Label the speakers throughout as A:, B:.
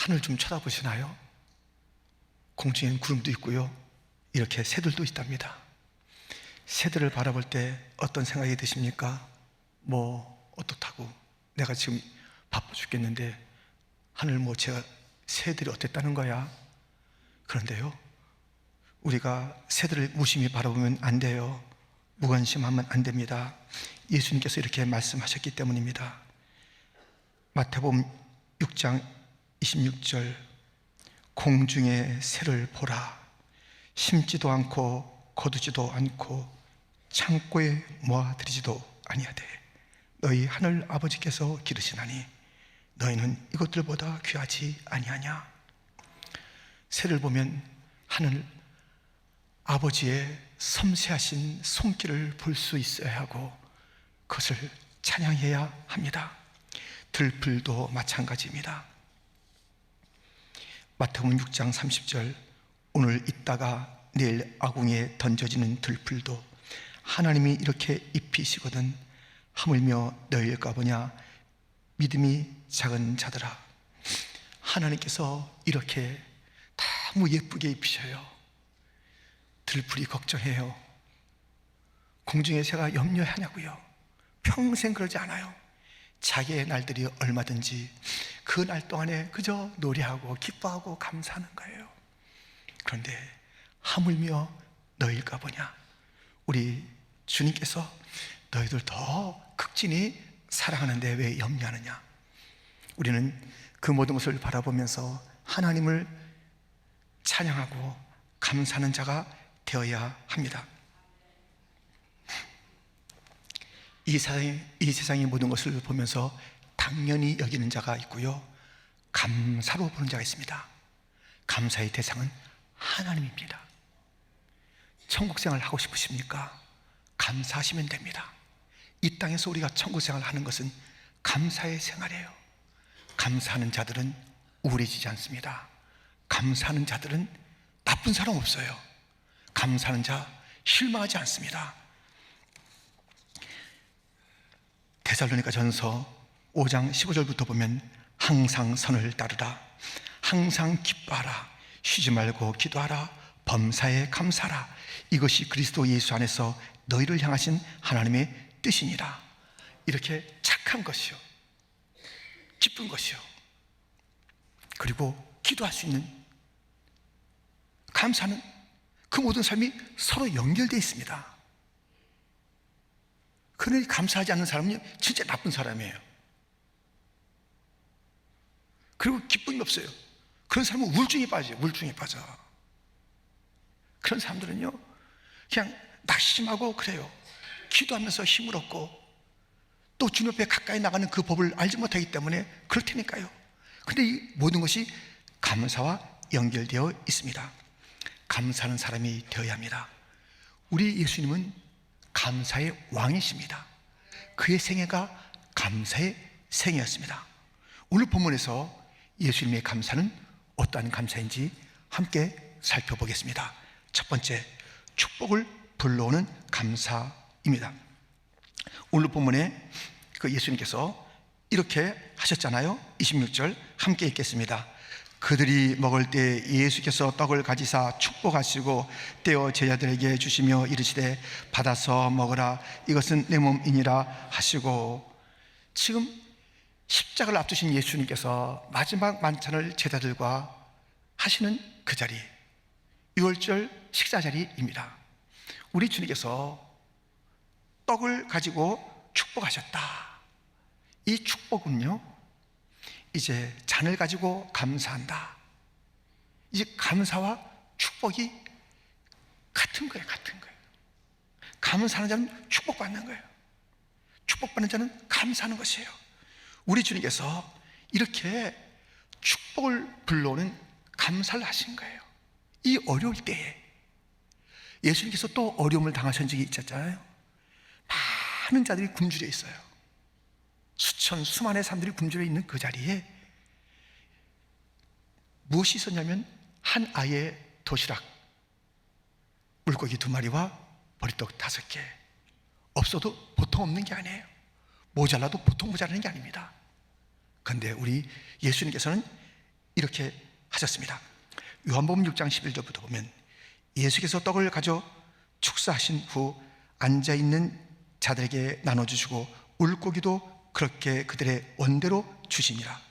A: 하늘 좀 쳐다보시나요? 공중엔 구름도 있고요, 이렇게 새들도 있답니다. 새들을 바라볼 때 어떤 생각이 드십니까? 뭐 어떻다고, 내가 지금 바빠 죽겠는데 하늘 뭐 제가 새들이 어땠다는 거야? 그런데요, 우리가 새들을 무심히 바라보면 안 돼요. 무관심하면 안 됩니다. 예수님께서 이렇게 말씀하셨기 때문입니다. 마태복음 6장 26절, 공중의 새를 보라. 심지도 않고 거두지도 않고 창고에 모아들이지도 아니하되 너희 하늘 아버지께서 기르시나니 너희는 이것들보다 귀하지 아니하냐. 새를 보면 하늘 아버지의 섬세하신 손길을 볼 수 있어야 하고 그것을 찬양해야 합니다. 들풀도 마찬가지입니다. 마태복음 6장 30절, 오늘 있다가 내일 아궁이에 던져지는 들풀도 하나님이 이렇게 입히시거든 하물며 너희일까 보냐 믿음이 작은 자들아. 하나님께서 이렇게 너무 예쁘게 입히셔요. 들풀이 걱정해요. 공중의 새가 염려하냐고요? 평생 그러지 않아요. 자기의 날들이 얼마든지 그 날 동안에 그저 노래하고 기뻐하고 감사하는 거예요. 그런데 하물며 너희일까 보냐, 우리 주님께서 너희들 더 극진히 사랑하는데 왜 염려하느냐. 우리는 그 모든 것을 바라보면서 하나님을 찬양하고 감사하는 자가 되어야 합니다. 이 세상의 모든 것을 보면서 당연히 여기는 자가 있고요, 감사로 보는 자가 있습니다. 감사의 대상은 하나님입니다. 천국 생활 하고 싶으십니까? 감사하시면 됩니다. 이 땅에서 우리가 천국 생활 하는 것은 감사의 생활이에요. 감사하는 자들은 우울해지지 않습니다. 감사하는 자들은 나쁜 사람 없어요. 감사하는 자 실망하지 않습니다. 데살로니가 전서 5장 15절부터 보면 항상 선을 따르라, 항상 기뻐하라, 쉬지 말고 기도하라, 범사에 감사하라, 이것이 그리스도 예수 안에서 너희를 향하신 하나님의 뜻이니라. 이렇게 착한 것이요, 기쁜 것이요, 그리고 기도할 수 있는, 감사는 그 모든 삶이 서로 연결되어 있습니다. 그러니 감사하지 않는 사람은 진짜 나쁜 사람이에요. 그리고 기쁨이 없어요. 그런 사람은 우울증에 빠져요. 우울증에 빠져. 그런 사람들은요 그냥 낙심하고 그래요. 기도하면서 힘을 얻고 또 주님 앞에 가까이 나가는 그 법을 알지 못하기 때문에 그럴 테니까요. 근데 이 모든 것이 감사와 연결되어 있습니다. 감사하는 사람이 되어야 합니다. 우리 예수님은 감사의 왕이십니다. 그의 생애가 감사의 생애였습니다. 오늘 본문에서 예수님의 감사는 어떠한 감사인지 함께 살펴보겠습니다. 첫 번째, 축복을 불러오는 감사입니다. 오늘 본문에 그 예수님께서 이렇게 하셨잖아요. 26절 함께 읽겠습니다. 그들이 먹을 때 예수께서 떡을 가지사 축복하시고 떼어 제자들에게 주시며 이르시되 받아서 먹으라, 이것은 내 몸이니라 하시고. 지금 십자가를 앞두신 예수님께서 마지막 만찬을 제자들과 하시는 그 자리, 6월절 식사 자리입니다. 우리 주님께서 떡을 가지고 축복하셨다. 이 축복은요, 이제 잔을 가지고 감사한다. 이제 감사와 축복이 같은 거예요. 같은 거예요. 감사하는 자는 축복받는 거예요. 축복받는 자는 감사하는 것이에요. 우리 주님께서 이렇게 축복을 불러오는 감사를 하신 거예요. 이 어려울 때에 예수님께서 또 어려움을 당하신 적이 있었잖아요. 많은 자들이 굶주려 있어요. 수만의 사람들이 굶주려 있는 그 자리에 무엇이 있었냐면 한 아이의 도시락, 물고기 2마리와 보리떡 5개. 없어도 보통 없는 게 아니에요. 모자라도 보통 모자라는 게 아닙니다. 그런데 우리 예수님께서는 이렇게 하셨습니다. 요한복음 6장 11절부터 보면 예수께서 떡을 가져 축사하신 후 앉아있는 자들에게 나눠주시고 물고기도 그렇게 그들의 원대로 주시니라.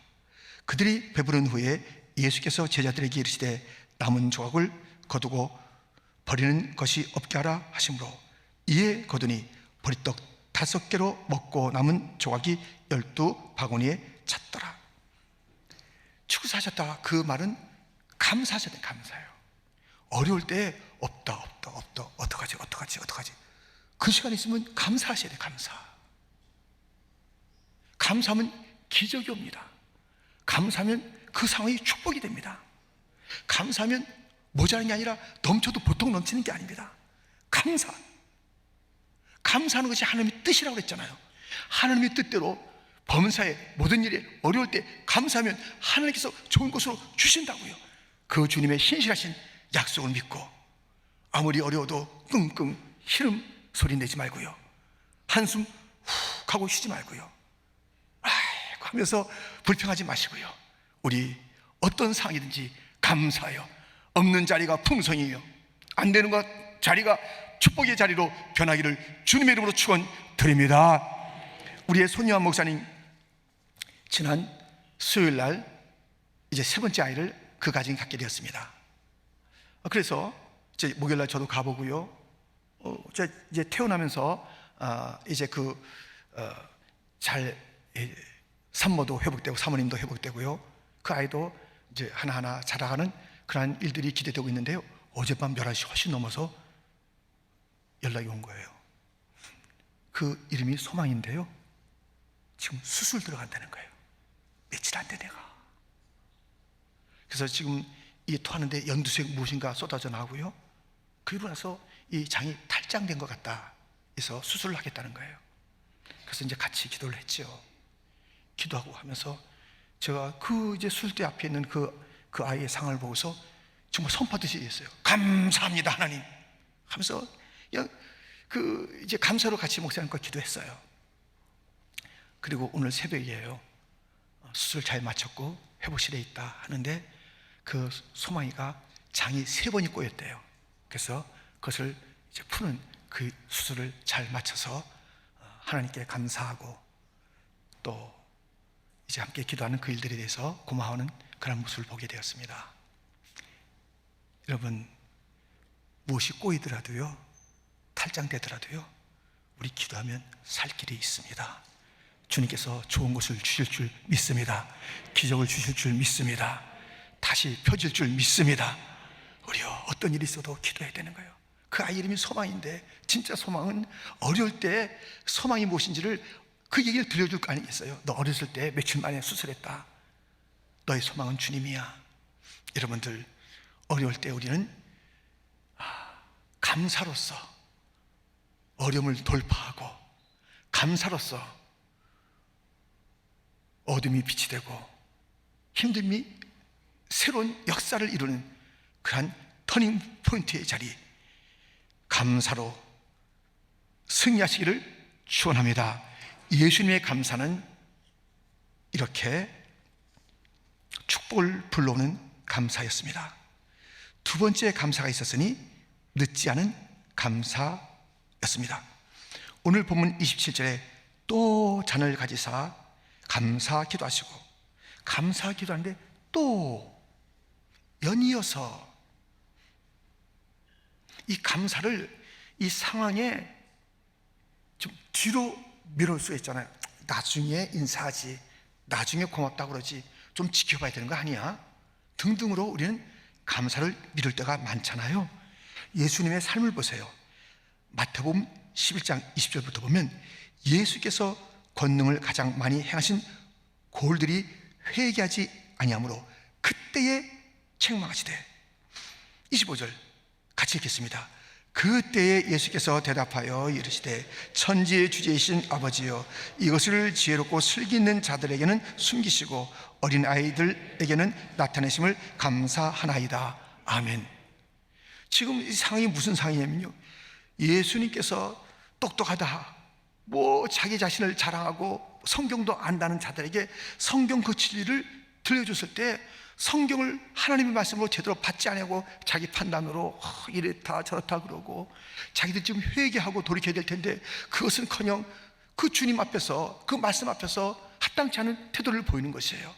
A: 그들이 배부른 후에 예수께서 제자들에게 이르시되 남은 조각을 거두고 버리는 것이 없게 하라 하심으로 이에 거두니 보리떡 5개로 먹고 남은 조각이 12바구니에 찼더라. 축사하셨다, 그 말은 감사하셨다, 감사해요. 어려울 때 없다 어떡하지 그 시간 있으면 감사하셔야 돼. 감사하면 기적이 옵니다. 감사하면 그 상황이 축복이 됩니다. 감사하면 모자란 게 아니라 넘쳐도 보통 넘치는 게 아닙니다. 감사하는 것이 하나님의 뜻이라고 그랬잖아요. 하나님의 뜻대로 범사에 모든 일에 어려울 때 감사하면 하나님께서 좋은 것으로 주신다고요. 그 주님의 신실하신 약속을 믿고 아무리 어려워도 끙끙 시름 소리 내지 말고요, 한숨 훅 하고 쉬지 말고요, 아이고 하면서 불평하지 마시고요, 우리 어떤 상황이든지 감사해요. 없는 자리가 풍성이에요. 안 되는 것 자리가 축복의 자리로 변하기를 주님의 이름으로 축원드립니다. 우리의 손요한 목사님 지난 수요일 날 이제 세 번째 아이를 그 가정에 갖게 되었습니다. 그래서 이제 목요일 날 저도 가보고요, 이제 태어나면서 이제 잘 산모도 회복되고 사모님도 회복되고요, 그 아이도 이제 하나하나 자라가는 그러한 일들이 기대되고 있는데요, 어젯밤 11시 훨씬 넘어서 연락이 온 거예요. 그 이름이 소망인데요, 지금 수술 들어간다는 거예요. 며칠 안 돼 내가. 그래서 지금 이 토하는데 연두색 무엇인가 쏟아져 나오고요, 그리고 나서 이 장이 탈장된 것 같다 해서 수술을 하겠다는 거예요. 그래서 이제 같이 기도를 했죠. 기도하고 하면서 제가 그 이제 수술대 앞에 있는 그 아이의 상을 보고서 정말 선포하듯이 했어요. 감사합니다 하나님 하면서 그냥 이제 감사로 같이 목사님과 기도했어요. 그리고 오늘 새벽이에요. 수술 잘 마쳤고 회복실에 있다 하는데 그 소망이가 장이 3번이 꼬였대요. 그래서 그것을 이제 푸는 그 수술을 잘 마쳐서 하나님께 감사하고 또 이제 함께 기도하는 그 일들에 대해서 고마워하는 그런 모습을 보게 되었습니다. 여러분, 무엇이 꼬이더라도요, 탈장되더라도요, 우리 기도하면 살 길이 있습니다. 주님께서 좋은 것을 주실 줄 믿습니다. 기적을 주실 줄 믿습니다. 다시 펴질 줄 믿습니다. 우리요, 어떤 일이 있어도 기도해야 되는 거예요. 그 아이 이름이 소망인데 진짜 소망은 어려울 때 소망이 무엇인지를 그 얘기를 들려줄 거 아니겠어요? 너 어렸을 때 며칠 만에 수술했다. 너의 소망은 주님이야. 여러분들, 어려울 때 우리는 감사로서 어려움을 돌파하고 감사로서 어둠이 빛이 되고 힘듦이 새로운 역사를 이루는 그러한 터닝 포인트의 자리, 감사로 승리하시기를 축원합니다. 예수님의 감사는 이렇게 축복을 불러오는 감사였습니다. 두 번째 감사가 있었으니 늦지 않은 감사였습니다. 오늘 본문 27절에 또 잔을 가지사 감사 기도하시고, 감사 기도하는데 또 연이어서 이 감사를 이 상황에 좀 뒤로 미룰 수 있잖아요. 나중에 인사하지, 나중에 고맙다고 그러지, 좀 지켜봐야 되는 거 아니야? 등등으로 우리는 감사를 미룰 때가 많잖아요. 예수님의 삶을 보세요. 마태복음 11장 20절부터 보면 예수께서 권능을 가장 많이 행하신 고을들이 회개하지 아니하므로 그때에 책망하시되, 25절 같이 읽겠습니다. 그때에 예수께서 대답하여 이르시되 천지의 주제이신 아버지여, 이것을 지혜롭고 슬기 있는 자들에게는 숨기시고 어린 아이들에게는 나타내심을 감사하나이다. 아멘. 지금 이 상황이 무슨 상황이냐면요, 예수님께서 똑똑하다, 자기 자신을 자랑하고 성경도 안다는 자들에게 성경 그 진리를 들려줬을 때 성경을 하나님의 말씀으로 제대로 받지 않고 자기 판단으로 이렇다 저렇다 그러고 자기들 지금 회개하고 돌이켜야 될 텐데 그것은커녕 그 주님 앞에서, 그 말씀 앞에서 합당치 않은 태도를 보이는 것이에요.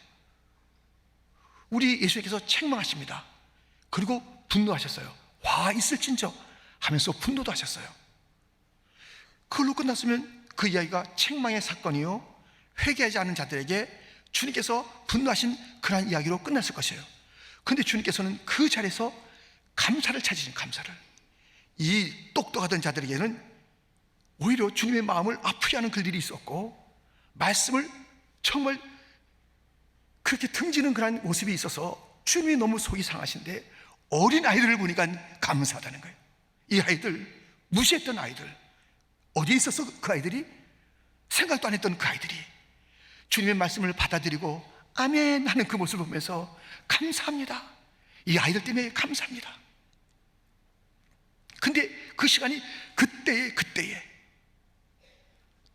A: 우리 예수님께서 책망하십니다. 그리고 분노하셨어요. 와 있을진저 하면서 분노도 하셨어요. 그걸로 끝났으면 그 이야기가 책망의 사건이요, 회개하지 않은 자들에게 주님께서 분노하신 그런 이야기로 끝났을 것이에요. 그런데 주님께서는 그 자리에서 감사를 찾으신, 감사를. 이 똑똑하던 자들에게는 오히려 주님의 마음을 아프게 하는 글들이 있었고, 말씀을 정말 그렇게 등지는 그런 모습이 있어서 주님이 너무 속이 상하신데, 어린 아이들을 보니까 감사하다는 거예요. 이 아이들, 무시했던 아이들, 어디에 있었어 그 아이들이? 생각도 안 했던 그 아이들이 주님의 말씀을 받아들이고 아멘 하는 그 모습을 보면서 감사합니다. 이 아이들 때문에 감사합니다. 근데 그 시간이 그때에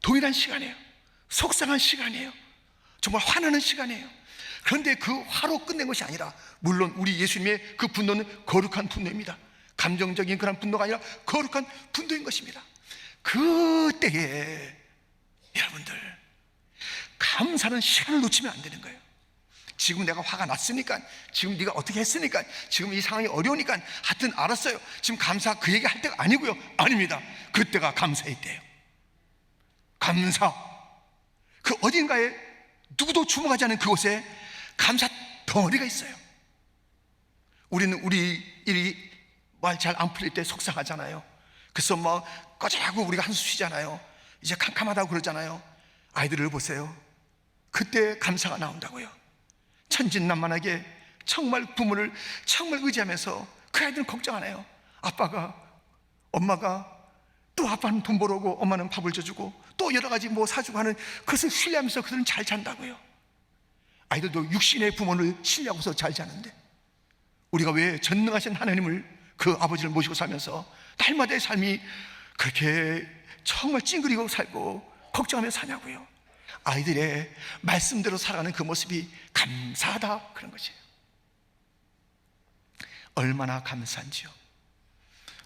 A: 동일한 시간이에요. 속상한 시간이에요. 정말 화나는 시간이에요. 그런데 그 화로 끝낸 것이 아니라, 물론 우리 예수님의 그 분노는 거룩한 분노입니다. 감정적인 그런 분노가 아니라 거룩한 분노인 것입니다. 그때에 여러분들, 감사는 시간을 놓치면 안 되는 거예요. 지금 내가 화가 났으니까, 지금 네가 어떻게 했으니까, 지금 이 상황이 어려우니까 하여튼 알았어요, 지금 감사 그 얘기 할 때가 아니고요. 아닙니다. 그때가 감사의 때예요. 감사, 그 어딘가에 누구도 주목하지 않은 그곳에 감사 덩어리가 있어요. 우리는 우리 일이 말 잘 안 풀릴 때 속상하잖아요. 그래서 뭐 꺼져하고 우리가 한숨 쉬잖아요. 이제 캄캄하다고 그러잖아요. 아이들을 보세요. 그때 감사가 나온다고요. 천진난만하게 정말 부모를 정말 의지하면서 그 아이들은 걱정 안 해요. 아빠가, 엄마가, 또 아빠는 돈 벌어오고 엄마는 밥을 줘주고 또 여러 가지 뭐 사주고 하는 그것을 신뢰하면서 그들은 잘 잔다고요. 아이들도 육신의 부모를 신뢰하고서 잘 자는데, 우리가 왜 전능하신 하나님을, 그 아버지를 모시고 살면서 날마다의 삶이 그렇게 정말 찡그리고 살고 걱정하며 사냐고요. 아이들의 말씀대로 살아가는 그 모습이 감사하다, 그런 것이에요. 얼마나 감사한지요.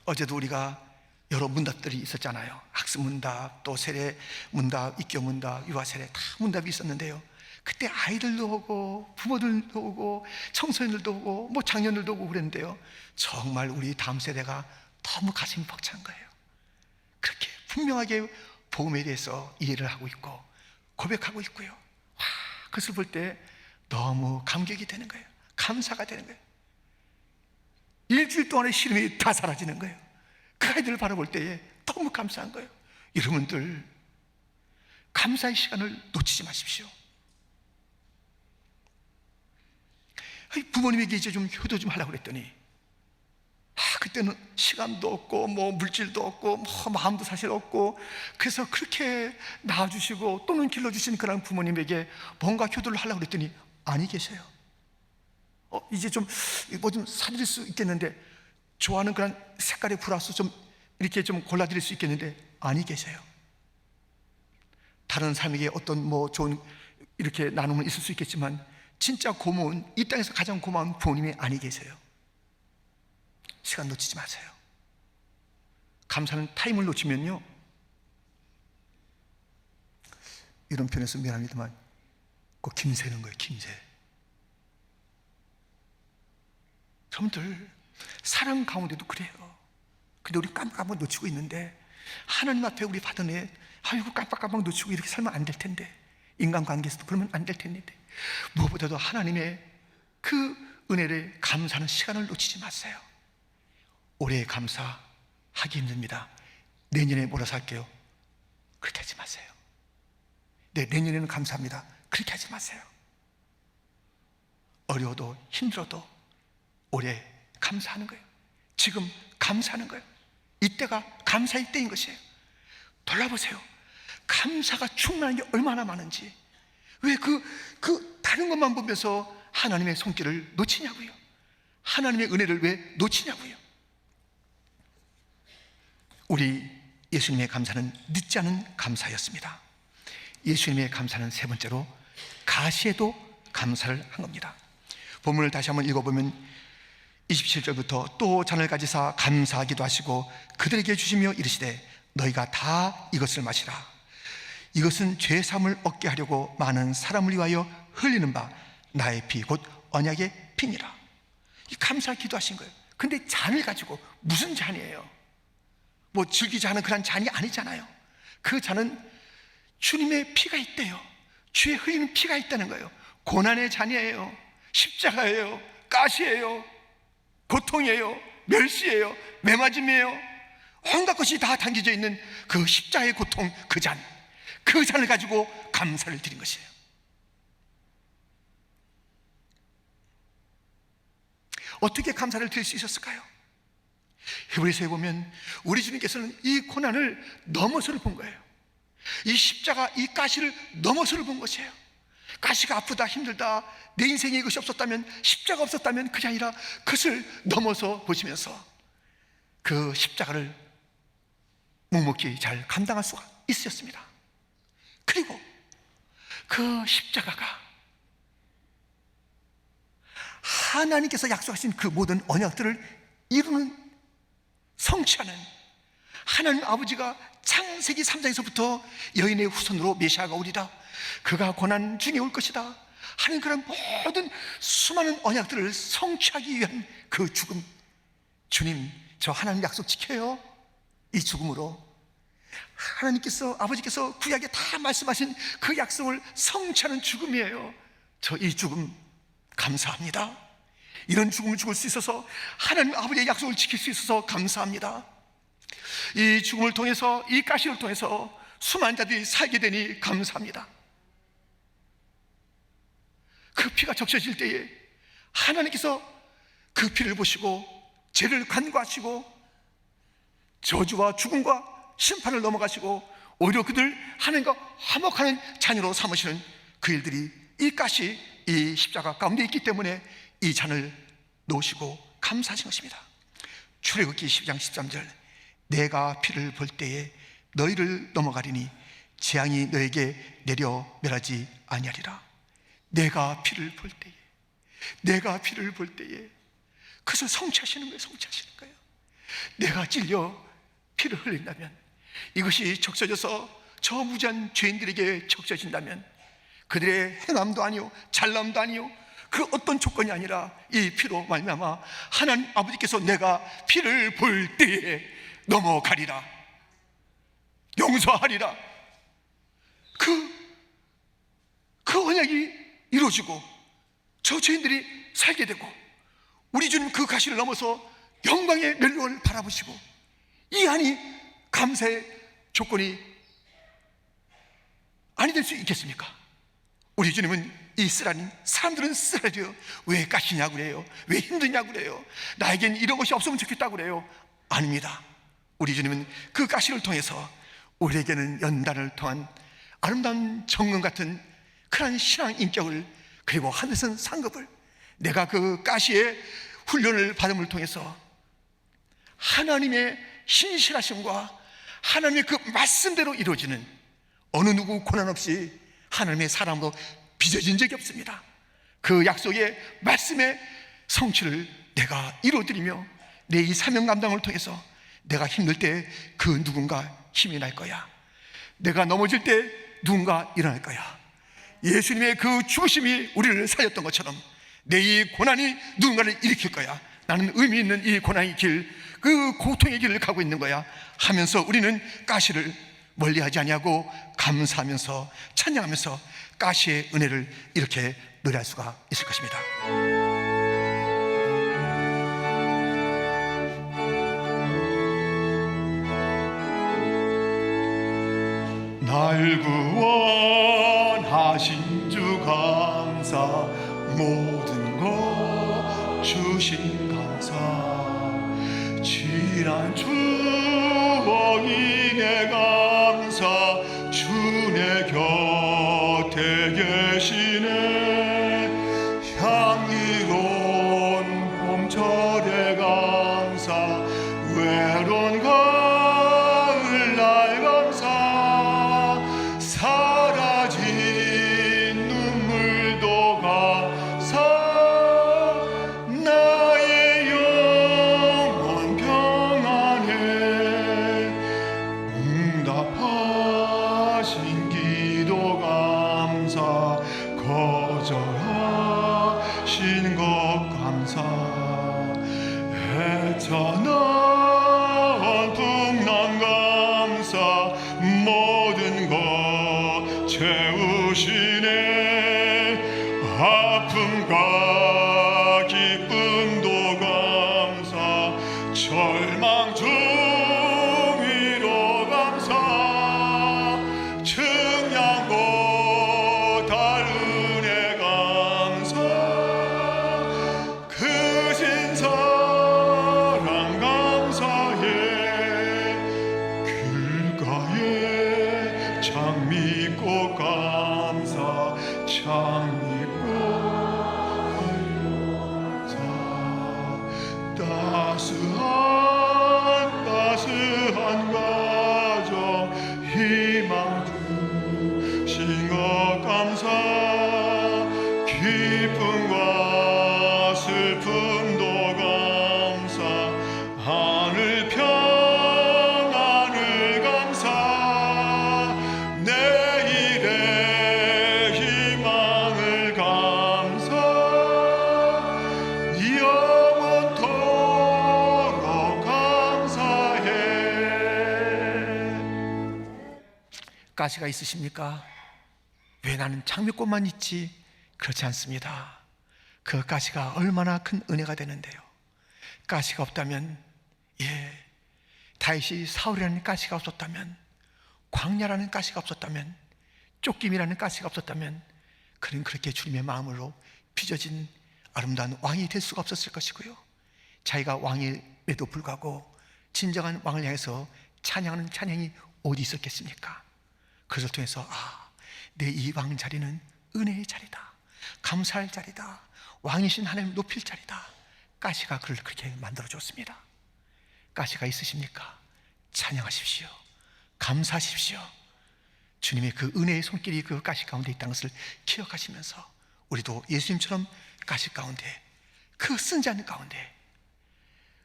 A: 어제도 우리가 여러 문답들이 있었잖아요. 학습 문답, 또 세례 문답, 입교 문답, 유아 세례 다 문답이 있었는데요. 그때 아이들도 오고 부모들도 오고 청소년들도 오고 뭐 장년들도 오고 그랬는데요, 정말 우리 다음 세대가 너무 가슴이 벅찬 거예요. 그렇게 분명하게 복음에 대해서 이해를 하고 있고 고백하고 있고요. 와, 그것을 볼 때 너무 감격이 되는 거예요. 감사가 되는 거예요. 일주일 동안의 시름이 다 사라지는 거예요. 그 아이들을 바라볼 때에 너무 감사한 거예요. 여러분들, 감사의 시간을 놓치지 마십시오. 부모님에게 이제 좀 효도 좀 하려고 그랬더니, 그때는 시간도 없고 뭐 물질도 없고 뭐 마음도 사실 없고, 그래서 그렇게 낳아주시고 또는 길러주신 그런 부모님에게 뭔가 효도를 하려고 그랬더니 아니 계세요. 이제 좀 뭐 좀 사드릴 수 있겠는데, 좋아하는 그런 색깔의 브라우스 좀 이렇게 좀 골라드릴 수 있겠는데 아니 계세요. 다른 사람에게 어떤 뭐 좋은 이렇게 나눔은 있을 수 있겠지만, 진짜 고마운, 이 땅에서 가장 고마운 부모님이 아니 계세요. 시간 놓치지 마세요. 감사는 타임을 놓치면요, 이런 표현에서 미안합니다만 꼭 김새는 거예요. 김새. 여러분들, 사랑 가운데도 그래요. 근데 우리 깜빡깜빡 놓치고 있는데, 하나님 앞에 우리 받은 애, 아이고 깜빡깜빡 놓치고 이렇게 살면 안 될 텐데, 인간관계에서도 그러면 안 될 텐데, 무엇보다도 하나님의 그 은혜를 감사하는 시간을 놓치지 마세요. 올해 감사하기 힘듭니다. 내년에 몰아서 할게요. 그렇게 하지 마세요. 네, 내년에는 감사합니다. 그렇게 하지 마세요. 어려워도 힘들어도 올해 감사하는 거예요. 지금 감사하는 거예요. 이때가 감사의 때인 것이에요. 돌아보세요. 감사가 충만한 게 얼마나 많은지. 왜 다른 것만 보면서 하나님의 손길을 놓치냐고요. 하나님의 은혜를 왜 놓치냐고요. 우리 예수님의 감사는 늦지 않은 감사였습니다. 예수님의 감사는 세 번째로 가시에도 감사를 한 겁니다. 본문을 다시 한번 읽어보면 27절부터 또 잔을 가지사 감사하기도 하시고 그들에게 주시며 이르시되 너희가 다 이것을 마시라. 이것은 죄사함을 얻게 하려고 많은 사람을 위하여 흘리는 바 나의 피 곧 언약의 피니라. 감사할 기도하신 거예요. 근데 잔을 가지고, 무슨 잔이에요? 뭐 즐기자 하는 그런 잔이 아니잖아요. 그 잔은 주님의 피가 있대요. 주의 흘리는 피가 있다는 거예요. 고난의 잔이에요. 십자가예요. 가시예요. 고통이에요. 멸시예요. 매맞음이에요. 온갖 것이 다 담겨져 있는 그 십자가의 고통, 그 잔, 그 잔을 가지고 감사를 드린 것이에요. 어떻게 감사를 드릴 수 있었을까요? 히브리서에 보면 우리 주님께서는 이 고난을 넘어서를 본 거예요. 이 십자가, 이 가시를 넘어서를 본 것이에요. 가시가 아프다, 힘들다, 내 인생에 이것이 없었다면, 십자가 없었다면, 그게 아니라 그것을 넘어서 보시면서 그 십자가를 묵묵히 잘 감당할 수가 있었습니다. 그리고 그 십자가가 하나님께서 약속하신 그 모든 언약들을 이루는, 성취하는, 하나님 아버지가 창세기 3장에서부터 여인의 후손으로 메시아가 오리라, 그가 고난 중에 올 것이다 하는 그런 모든 수많은 언약들을 성취하기 위한 그 죽음, 주님 저 하나님 약속 지켜요. 이 죽음으로 하나님께서, 아버지께서 구약에 다 말씀하신 그 약속을 성취하는 죽음이에요. 저 이 죽음 감사합니다. 이런 죽음을 죽을 수 있어서, 하나님 아버지의 약속을 지킬 수 있어서 감사합니다. 이 죽음을 통해서, 이 가시를 통해서 수많은 자들이 살게 되니 감사합니다. 그 피가 적셔질 때에 하나님께서 그 피를 보시고 죄를 간과하시고 저주와 죽음과 심판을 넘어가시고 오히려 그들 하나님과 화목하는 자녀로 삼으시는 그 일들이 이 가시, 이 십자가 가운데 있기 때문에 이 잔을 놓으시고 감사하신 것입니다. 출애굽기 12장 13절, 내가 피를 볼 때에 너희를 넘어가리니 재앙이 너에게 내려 멸하지 아니하리라. 내가 피를 볼 때에, 내가 피를 볼 때에 그것을 성취하시는 거예요. 성취하시는 거예요. 내가 찔려 피를 흘린다면, 이것이 적셔져서 저 무지한 죄인들에게 적셔진다면, 그들의 행함도 아니요 잘남도 아니요 그 어떤 조건이 아니라 이 피로 말미암아 하나님 아버지께서 내가 피를 볼 때에 넘어가리라, 용서하리라, 그 언약이 이루어지고 저 죄인들이 살게 되고, 우리 주님 그 가시를 넘어서 영광의 멸류관을 바라보시고, 이 안이 감사의 조건이 아니 될 수 있겠습니까? 우리 주님은 이 쓰라린, 사람들은 쓰라려 왜 가시냐고 그래요, 왜 힘드냐고 그래요, 나에겐 이런 것이 없으면 좋겠다고 그래요. 아닙니다. 우리 주님은 그 가시를 통해서 우리에게는 연단을 통한 아름다운 정금 같은 그런 신앙 인격을, 그리고 하늘선 상급을, 내가 그 가시의 훈련을 받음을 통해서 하나님의 신실하심과 하나님의 그 말씀대로 이루어지는, 어느 누구 고난 없이 하나님의 사람으로 빚어진 적이 없습니다. 그 약속의 말씀의 성취를 내가 이루어드리며 내 이 사명 감당을 통해서 내가 힘들 때 그 누군가 힘이 날 거야. 내가 넘어질 때 누군가 일어날 거야. 예수님의 그 죽으심이 우리를 살렸던 것처럼 내 이 고난이 누군가를 일으킬 거야. 나는 의미 있는 이 고난의 길, 그 고통의 길을 가고 있는 거야 하면서 우리는 가시를 멀리하지 아니하고 감사하면서 찬양하면서 가시의 은혜를 이렇게 노래할 수가 있을 것입니다. 날 구원하신 주 감사, 모든 것 주신 감사, 지난 추억이 내 감사, 주 내 곁에 계시네. 향기로운 봄철의 감사, 외로운 가을 날 감사, 사라진 눈물도 감사,
B: 모든 것 채우시네. 아픔과 기쁨도 감사, 절망 중위로 감사, 측량 못할 은혜 감사, 크신 사랑 감사해. 길가에 장미꽃 감사, 장미꽃 감사, 따스한 가정 희망 주신 것 감사, 기쁨과 슬픔도 감사, 하늘 평안을 감사, 내일의 희망을 감사, 영원토록 감사해.
A: 가시가 있으십니까? 왜 나는 장미꽃만 있지? 그렇지 않습니다. 그 가시가 얼마나 큰 은혜가 되는데요. 가시가 없다면, 다윗이 사울이라는 가시가 없었다면, 광야라는 가시가 없었다면, 쫓김이라는 가시가 없었다면, 그는 그렇게 주님의 마음으로 빚어진 아름다운 왕이 될 수가 없었을 것이고요. 자기가 왕임에도 불구하고 진정한 왕을 향해서 찬양하는 찬양이 어디 있었겠습니까? 그것을 통해서 내 이 왕 자리는 은혜의 자리다, 감사할 자리다, 왕이신 하나님 높일 자리다. 가시가 그를 그렇게 만들어줬습니다. 가시가 있으십니까? 찬양하십시오. 감사하십시오. 주님의 그 은혜의 손길이 그 가시 가운데 있다는 것을 기억하시면서 우리도 예수님처럼 가시 가운데, 그 쓴지 않는 가운데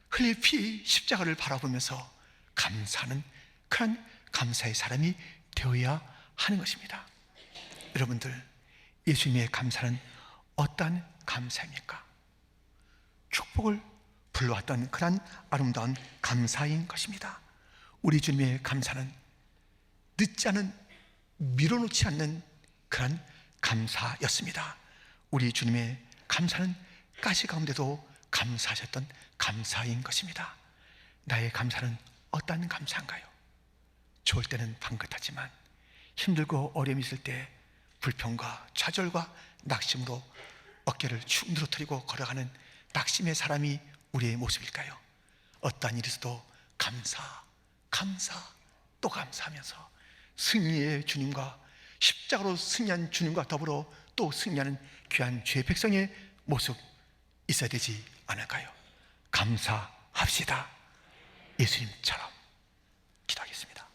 A: 흘릴 피 십자가를 바라보면서 감사하는 그런 감사의 사람이 되어야 하는 것입니다. 여러분들, 예수님의 감사는 어떠한 감사입니까? 축복을 불러왔던 그런 아름다운 감사인 것입니다. 우리 주님의 감사는 늦지 않은, 밀어놓지 않는 그런 감사였습니다. 우리 주님의 감사는 가시 가운데도 감사하셨던 감사인 것입니다. 나의 감사는 어떤 감사인가요? 좋을 때는 방긋하지만 힘들고 어려움이 있을 때 불평과 좌절과 낙심으로 어깨를 축 늘어뜨리고 걸어가는 낙심의 사람이 우리의 모습일까요? 어떠한 일이 있어도 감사, 또 감사하면서 승리의 주님과, 십자가로 승리한 주님과 더불어 또 승리하는 귀한 주의 백성의 모습 있어야 되지 않을까요? 감사합시다. 예수님처럼. 기도하겠습니다.